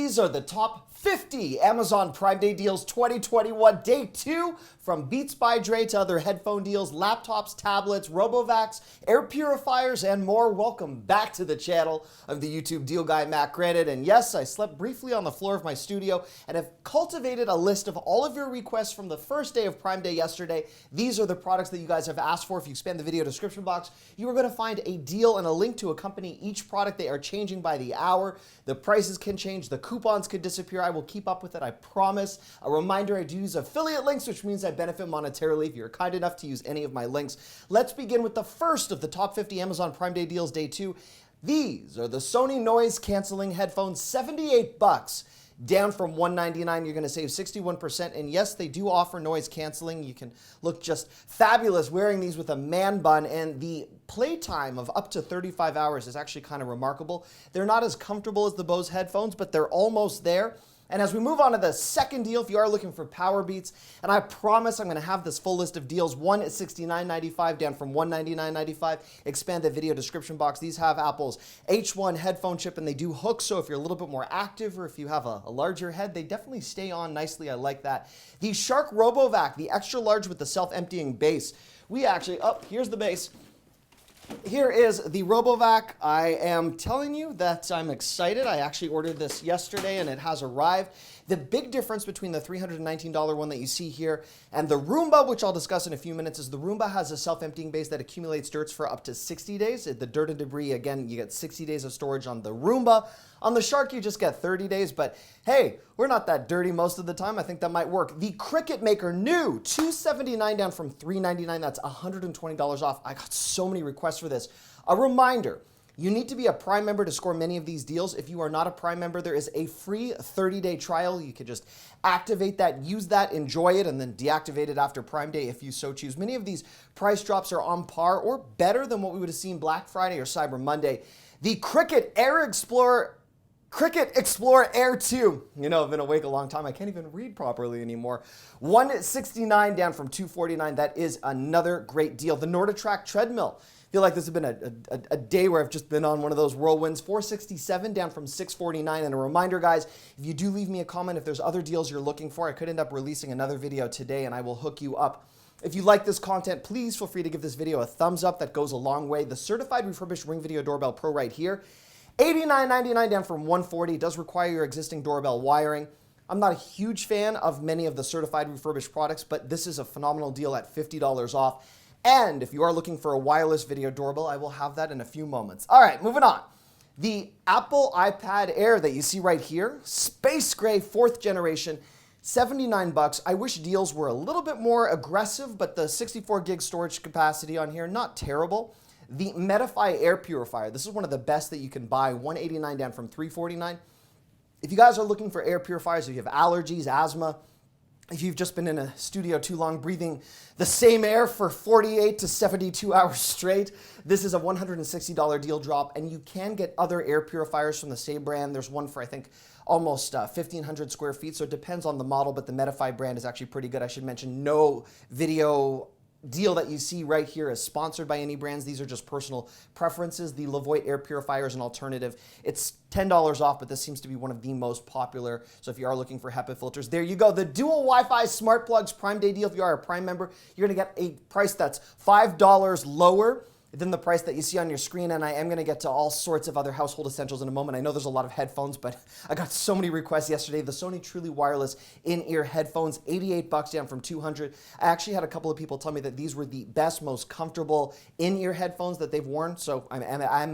These are the top 50 Amazon Prime Day deals 2021, day 2, from Beats by Dre to other headphone deals, laptops, tablets, Robovacs, air purifiers, and more. Welcome back to the channel of the YouTube Deal Guy, Matt Granite. And yes, I slept briefly on the floor of my studio and have cultivated a list of all of your requests from the first day of Prime Day yesterday. These are the products that you guys have asked for. If you expand the video description box, you are going to find a deal and a link to accompany each product. They are changing by the hour. The prices can change. The coupons could disappear. I will keep up with it, I promise. A reminder, I do use affiliate links, which means I benefit monetarily if you're kind enough to use any of my links. Let's begin with the first of the top 50 Amazon Prime Day deals, day 2. These are the Sony noise canceling headphones, $78. Down from $199, you're going to save 61%. And yes, they do offer noise canceling. You can look just fabulous wearing these with a man bun. And the playtime of up to 35 hours is actually kind of remarkable. They're not as comfortable as the Bose headphones, but they're almost there. And as we move on to the second deal, if you are looking for power beats, and I promise I'm going to have this full list of deals. One is $69.95, down from $199.95. Expand the video description box. These have Apple's H1 headphone chip, and they do hook, so if you're a little bit more active or if you have a larger head, they definitely stay on nicely. I like that. The Shark Robovac, the extra large with the self-emptying base. We actually, here's the base. Here is the Robovac. I am telling you that I'm excited. I actually ordered this yesterday and it has arrived. The big difference between the $319 one that you see here and the Roomba, which I'll discuss in a few minutes, is the Roomba has a self-emptying base that accumulates dirt for up to 60 days. The dirt and debris, again, you get 60 days of storage on the Roomba. On the Shark, you just get 30 days, but hey, we're not that dirty most of the time. I think that might work. The Cricut Maker, new, $279 down from $399. That's $120 off. I got so many requests for this. A reminder, you need to be a Prime member to score many of these deals. If you are not a Prime member, there is a free 30-day trial. You can just activate that, use that, enjoy it, and then deactivate it after Prime Day if you so choose. Many of these price drops are on par or better than what we would have seen Black Friday or Cyber Monday. The Cricut Explorer Air 2. You know, I've been awake a long time. I can't even read properly anymore. $169 down from $249. That is another great deal. The Nordictrack Treadmill. I feel like this has been a day where I've just been on one of those whirlwinds. $467 down from $649. And a reminder, guys, if you do leave me a comment, if there's other deals you're looking for, I could end up releasing another video today and I will hook you up. If you like this content, please feel free to give this video a thumbs up. That goes a long way. The certified refurbished Ring Video Doorbell Pro right here, $89.99 down from $140. It does require your existing doorbell wiring. I'm not a huge fan of many of the certified refurbished products, but this is a phenomenal deal at $50 off. And if you are looking for a wireless video doorbell, I will have that in a few moments. All right, moving on. The Apple iPad Air that you see right here, space gray, 4th generation, $79. I wish deals were a little bit more aggressive, but the 64 gig storage capacity on here, not terrible. The Metaphy Air Purifier, this is one of the best that you can buy, $189 down from $349. If you guys are looking for air purifiers, if you have allergies, asthma, if you've just been in a studio too long breathing the same air for 48 to 72 hours straight, this is a $160 deal drop, and you can get other air purifiers from the same brand. There's one for, I think, almost 1,500 square feet, so it depends on the model, but the Metaphy brand is actually pretty good. I should mention no video deal that you see right here is sponsored by any brands. These are just personal preferences. The Levoit Air Purifier is an alternative. It's $10 off, but this seems to be one of the most popular. So if you are looking for HEPA filters, there you go. The dual Wi-Fi smart plugs Prime Day deal. If you are a Prime member, you're going to get a price that's $5 lower than the price that you see on your screen, and I am going to get to all sorts of other household essentials in a moment. I know there's a lot of headphones, but I got so many requests yesterday. The Sony Truly Wireless in-ear headphones, $88 down from $200. I actually had a couple of people tell me that these were the best, most comfortable in-ear headphones that they've worn, so I'm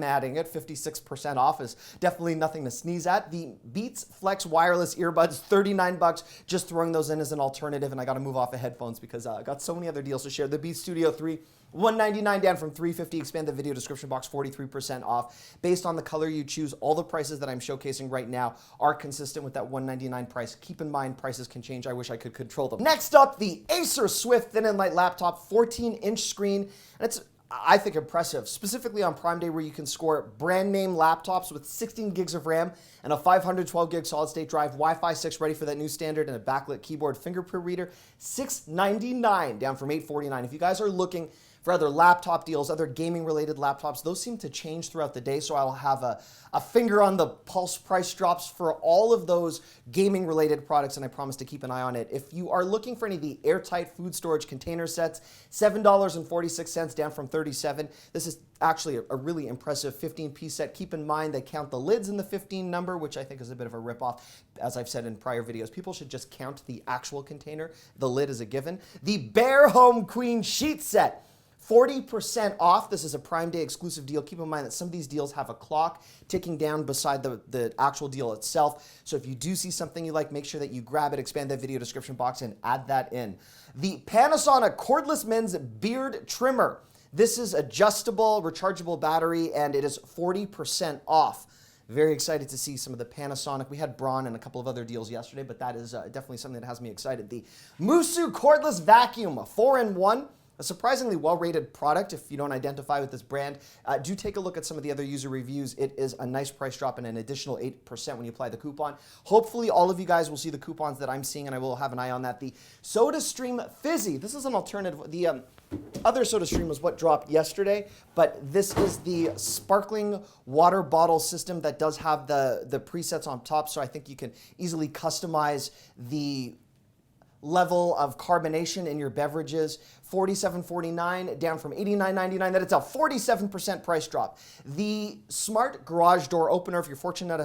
adding it. 56% off is definitely nothing to sneeze at. The Beats Flex Wireless earbuds, $39, just throwing those in as an alternative, and I got to move off of headphones because I got so many other deals to share. The Beats Studio 3, $199 down from $350. Expand the video description box, 43% off. Based on the color you choose, all the prices that I'm showcasing right now are consistent with that $199 price. Keep in mind, prices can change. I wish I could control them. Next up, the Acer Swift Thin and Light Laptop, 14-inch screen. And it's, I think, impressive, specifically on Prime Day where you can score brand name laptops with 16 gigs of RAM and a 512 gig solid state drive, Wi-Fi 6 ready for that new standard, and a backlit keyboard fingerprint reader, $699 down from $849. If you guys are looking for other laptop deals, other gaming related laptops. Those seem to change throughout the day, so I'll have a finger on the pulse price drops for all of those gaming related products, and I promise to keep an eye on it. If you are looking for any of the airtight food storage container sets, $7.46 down from $37. This is actually a really impressive 15-piece set. Keep in mind they count the lids in the 15 number, which I think is a bit of a ripoff. As I've said in prior videos, people should just count the actual container. The lid is a given. The Bear Home Queen Sheet Set, 40% off. This is a Prime Day exclusive deal. Keep in mind that some of these deals have a clock ticking down beside the actual deal itself. So if you do see something you like, make sure that you grab it, expand that video description box, and add that in. The Panasonic Cordless Men's Beard Trimmer. This is adjustable, rechargeable battery, and it is 40% off. Very excited to see some of the Panasonic. We had Braun and a couple of other deals yesterday, but that is definitely something that has me excited. The Musu Cordless Vacuum, a 4-in-1. A surprisingly well-rated product if you don't identify with this brand. Do take a look at some of the other user reviews. It is a nice price drop and an additional 8% when you apply the coupon. Hopefully all of you guys will see the coupons that I'm seeing, and I will have an eye on that. The Sodastream Fizzy. This is an alternative. The other Sodastream was what dropped yesterday, but this is the sparkling water bottle system that does have the presets on top, so I think you can easily customize the level of carbonation in your beverages. $47.49 down from $89.99. That it's a 47% price drop. The smart garage door opener, if you're fortunate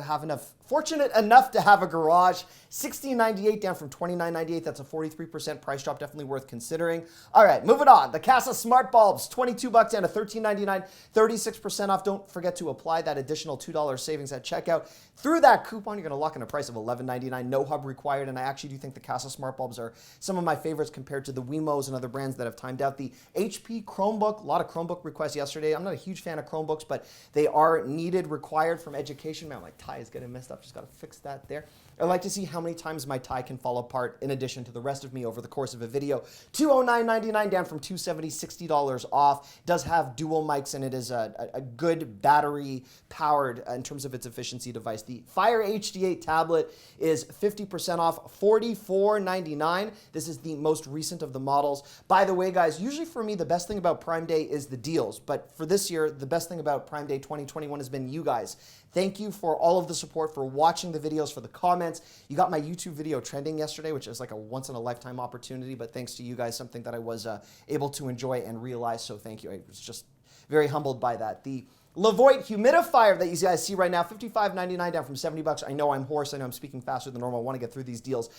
enough to have a garage, $16.98 down from $29.98. That's a 43% price drop. Definitely worth considering. All right, moving on. The Casa smart bulbs, $22 down to $13.99, 36% off. Don't forget to apply that additional $2 savings at checkout. Through that coupon, you're going to lock in a price of $11.99. No hub required, and I actually do think the Casa smart bulbs are some of my favorites compared to the Wemos and other brands that have timed out. The HP Chromebook, a lot of Chromebook requests yesterday. I'm not a huge fan of Chromebooks, but they are needed, required from education. Man, my tie is getting messed up. Just got to fix that there. I'd like to see how many times my tie can fall apart in addition to the rest of me over the course of a video. $209.99 down from $270, $60 off. It does have dual mics, and it is a good battery powered in terms of its efficiency device. The Fire HD8 tablet is 50% off, $44.99. This is the most recent of the models. By the way, guys, usually for me, the best thing about Prime Day is the deals. But for this year, the best thing about Prime Day 2021 has been you guys. Thank you for all of the support, for watching the videos, for the comments. You got my YouTube video trending yesterday, which is like a once-in-a-lifetime opportunity, but thanks to you guys, something that I was able to enjoy and realize, so thank you. I was just very humbled by that. The Levoit Humidifier that you guys see right now, $55.99 down from $70. I know I'm hoarse. I know I'm speaking faster than normal. I want to get through these deals.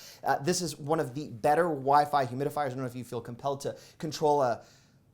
This is one of the better Wi-Fi humidifiers. I don't know if you feel compelled to control a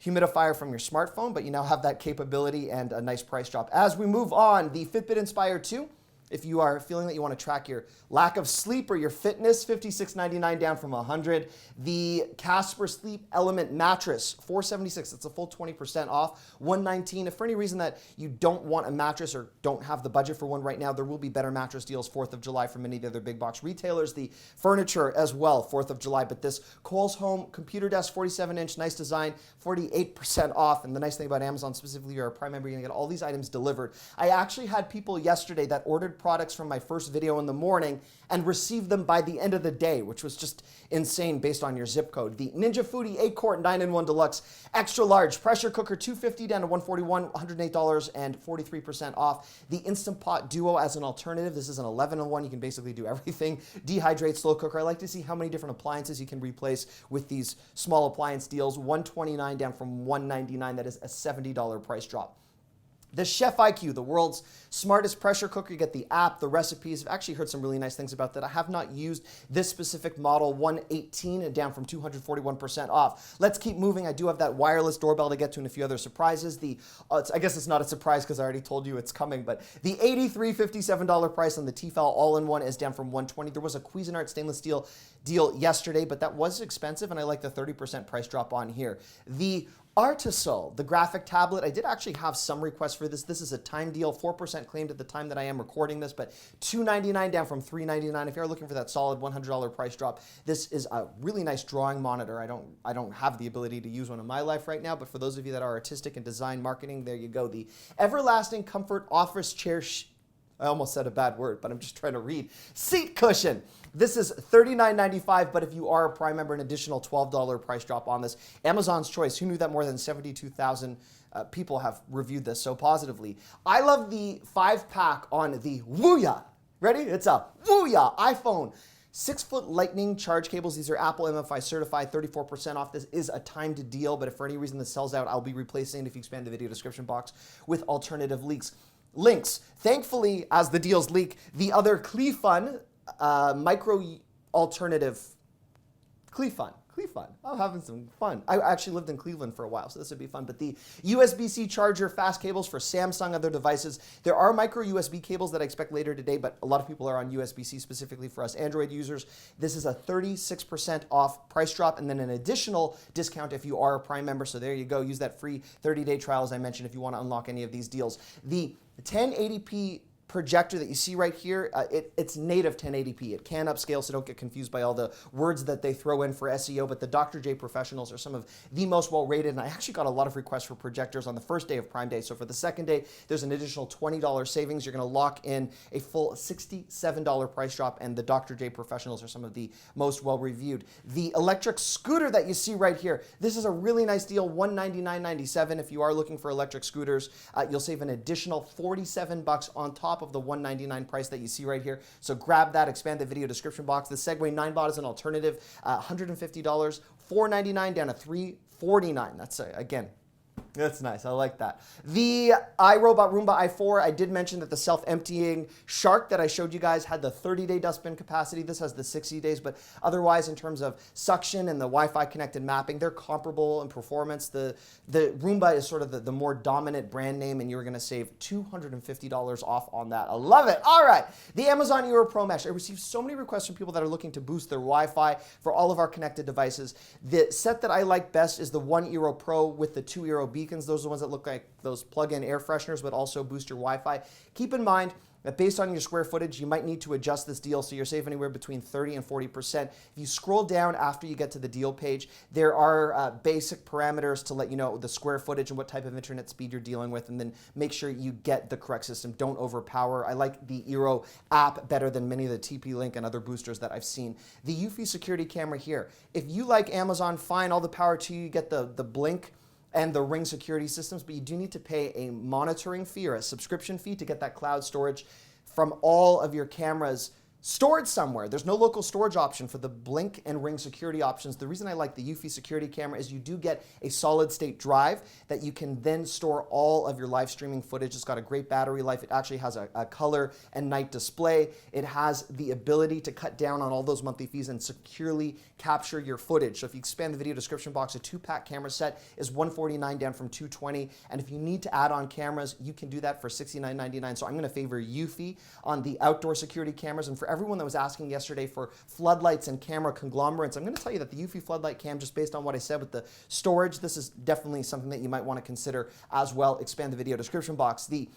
humidifier from your smartphone, but you now have that capability and a nice price drop. As we move on, the Fitbit Inspire 2. If you are feeling that you want to track your lack of sleep or your fitness, $56.99 down from $100. The Casper Sleep Element Mattress, $476. That's a full 20% off, $119. If for any reason that you don't want a mattress or don't have the budget for one right now, there will be better mattress deals 4th of July from many of the other big box retailers. The furniture as well, 4th of July. But this Kohl's Home computer desk, 47-inch, nice design, 48% off. And the nice thing about Amazon, specifically, if you're a Prime member, you're going to get all these items delivered. I actually had people yesterday that ordered products from my first video in the morning and received them by the end of the day, which was just insane based on your zip code. The Ninja Foodi 8-quart 9-in-1 Deluxe Extra Large Pressure Cooker, $250 down to $141, $108 and 43% off. The Instant Pot Duo as an alternative. This is an 11-in-1. You can basically do everything. Dehydrate slow cooker. I like to see how many different appliances you can replace with these small appliance deals. $129 down from $199. That is a $70 price drop. The Chef IQ, the world's smartest pressure cooker. You get the app, the recipes. I've actually heard some really nice things about that. I have not used this specific model, $118 down from $241 off. Let's keep moving. I do have that wireless doorbell to get to and a few other surprises. I guess it's not a surprise because I already told you it's coming, but the $83.57 price on the Tefal all-in-one is down from $120. There was a Cuisinart stainless steel deal yesterday, but that was expensive, and I like the 30% price drop on here. The Artisol, the graphic tablet. I did actually have some requests for this. This is a time deal, 4% claimed at the time that I am recording this, but $299 down from $399. If you're looking for that solid $100 price drop, this is a really nice drawing monitor. I don't have the ability to use one in my life right now, but for those of you that are artistic and design marketing, there you go. The Everlasting Comfort Office Chair I almost said a bad word, but I'm just trying to read. Seat cushion. This is $39.95, but if you are a Prime member, an additional $12 price drop on this. Amazon's choice. Who knew that more than 72,000 people have reviewed this so positively? I love the 5-pack on the Wooya. Ready? It's a Wooya iPhone. 6-foot lightning charge cables. These are Apple MFI certified, 34% off. This is a timed deal, but if for any reason this sells out, I'll be replacing it if you expand the video description box with alternative links. Thankfully, as the deals leak, the other Cleefun micro alternative, Cleefun. I'm having some fun. I actually lived in Cleveland for a while, so this would be fun. But the USB-C charger fast cables for Samsung, other devices. There are micro USB cables that I expect later today, but a lot of people are on USB-C specifically for us Android users. This is a 36% off price drop, and then an additional discount if you are a Prime member. So there you go. Use that free 30-day trial, as I mentioned, if you want to unlock any of these deals. The 1080p projector that you see right here, it's native 1080p. It can upscale, so don't get confused by all the words that they throw in for SEO, but the Dr. J professionals are some of the most well-rated, and I actually got a lot of requests for projectors on the first day of Prime Day. So for the second day, there's an additional $20 savings. You're going to lock in a full $67 price drop, and the Dr. J professionals are some of the most well-reviewed. The electric scooter that you see right here, this is a really nice deal, $199.97. If you are looking for electric scooters, you'll save an additional $47 on top of the $199 price that you see right here. So grab that, expand the video description box. The Segway 9bot is an alternative, $150, $499 down to $349. That's, again, that's nice. I like that. The iRobot Roomba i4, I did mention that the self-emptying Shark that I showed you guys had the 30-day dustbin capacity. This has the 60 days, but otherwise in terms of suction and the Wi-Fi connected mapping, they're comparable in performance. The Roomba is sort of the more dominant brand name, and you're going to save $250 off on that. I love it. All right. The Amazon Eero Pro Mesh. I received so many requests from people that are looking to boost their Wi-Fi for all of our connected devices. The set that I like best is the One Eero Pro with the 2 Eero beacons. Those are the ones that look like those plug-in air fresheners, but also boost your Wi-Fi. Keep in mind that based on your square footage, you might need to adjust this deal, so you're saving anywhere between 30 and 40%. If you scroll down after you get to the deal page, there are basic parameters to let you know the square footage and what type of internet speed you're dealing with, and then make sure you get the correct system. Don't overpower. I like the Eero app better than many of the TP-Link and other boosters that I've seen. The Ufe Security Camera here. If you like Amazon, fine, all the power to you. You get the Blink and the Ring security systems, but you do need to pay a monitoring fee or a subscription fee to get that cloud storage from all of your cameras stored somewhere. There's no local storage option for the Blink and Ring security options. The reason I like the Ufe Security Camera is you do get a solid state drive that you can then store all of your live streaming footage. It's got a great battery life. It actually has a color and night display. It has the ability to cut down on all those monthly fees and securely capture your footage. So if you expand the video description box, a 2-pack camera set is $149 down from $220. And if you need to add on cameras, you can do that for $69.99. So I'm going to favor Ufe on the outdoor security cameras. And for everyone that was asking yesterday for floodlights and camera conglomerates, I'm going to tell you that the Ufe floodlight cam, just based on what I said with the storage, this is definitely something that you might want to consider as well. Expand the video description box. The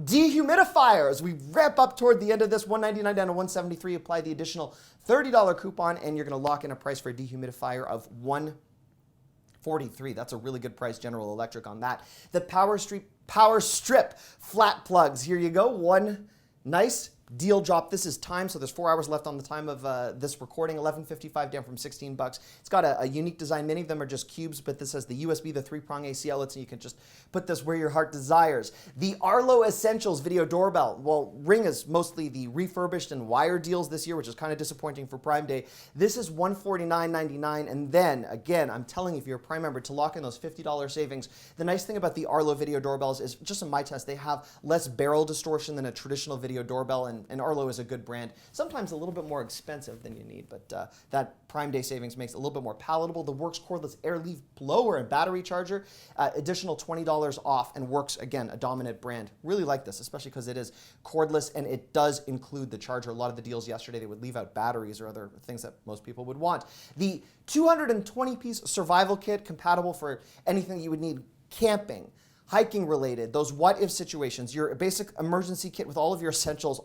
dehumidifier, as we wrap up toward the end of this, $199 down to $173. Apply the additional $30 coupon, and you're going to lock in a price for a dehumidifier of $143. That's a really good price, General Electric, on that. The Power Strip flat plugs. Here you go. One nice deal drop. This is time, so there's 4 hours left on the time of this recording. $11.55 down from $16. It's got a unique design. Many of them are just cubes, but this has the USB, the 3-prong AC outlets, and you can just put this where your heart desires. The Arlo Essentials video doorbell. Well, Ring is mostly the refurbished and wire deals this year, which is kind of disappointing for Prime Day. This is $149.99, and then, again, I'm telling you, if you're a Prime member, to lock in those $50 savings, the nice thing about the Arlo video doorbells is, just in my test, they have less barrel distortion than a traditional video doorbell, and Arlo is a good brand. Sometimes a little bit more expensive than you need, but that Prime Day savings makes it a little bit more palatable. The Worx Cordless Air Leaf blower and battery charger, additional $20 off, and Worx, again, a dominant brand. Really like this, especially because it is cordless and it does include the charger. A lot of the deals yesterday, they would leave out batteries or other things that most people would want. The 220-piece survival kit, compatible for anything you would need camping, hiking related, those what if situations, your basic emergency kit with all of your essentials,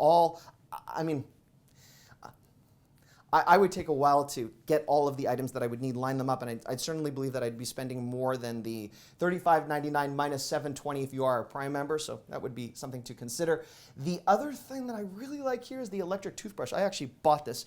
I would take a while to get all of the items that I would need, line them up, and I'd certainly believe that I'd be spending more than the $35.99 minus $7.20 if you are a Prime member, so that would be something to consider. The other thing that I really like here is the electric toothbrush. I actually bought this.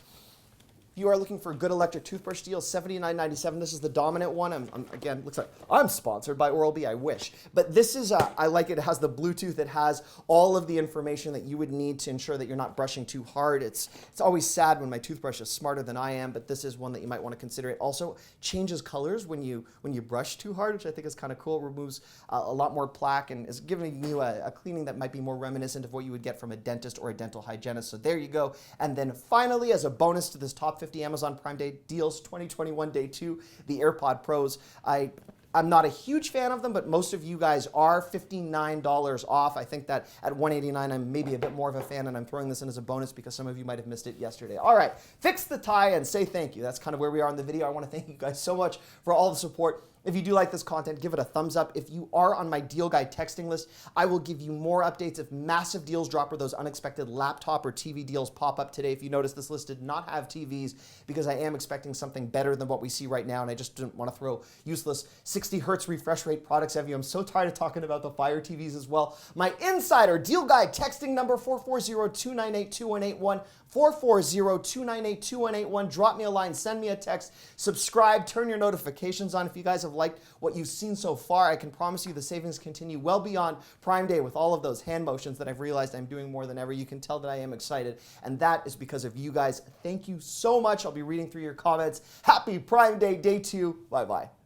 If you are looking for a good electric toothbrush deal, $79.97. This is the dominant one. Again, looks like I'm sponsored by Oral-B. I wish. But this is, I like it. It has the Bluetooth. It has all of the information that you would need to ensure that you're not brushing too hard. It's always sad when my toothbrush is smarter than I am, but this is one that you might want to consider. It also changes colors when you brush too hard, which I think is kind of cool. It removes a lot more plaque and is giving you a cleaning that might be more reminiscent of what you would get from a dentist or a dental hygienist. So there you go. And then finally, as a bonus to this top 50 Amazon Prime Day deals 2021 Day 2, the AirPod Pros. I'm not a huge fan of them, but most of you guys are. $59 off. I think that at $189, I'm maybe a bit more of a fan, and I'm throwing this in as a bonus because some of you might have missed it yesterday. All right, fix the tie and say thank you. That's kind of where we are in the video. I want to thank you guys so much for all the support. If you do like this content, give it a thumbs up. If you are on my deal guide texting list, I will give you more updates if massive deals drop or those unexpected laptop or TV deals pop up today. If you notice, this list did not have TVs because I am expecting something better than what we see right now, and I just didn't want to throw useless 60 hertz refresh rate products at you. I'm so tired of talking about the Fire TVs as well. My insider deal guide texting number 440-298-2181. 440-298-2181. Drop me a line, send me a text, subscribe, turn your notifications on. If you guys have liked what you've seen so far, I can promise you the savings continue well beyond Prime Day with all of those hand motions that I've realized I'm doing more than ever. You can tell that I am excited, and that is because of you guys. Thank you so much. I'll be reading through your comments. Happy Prime Day, Day 2. Bye-bye.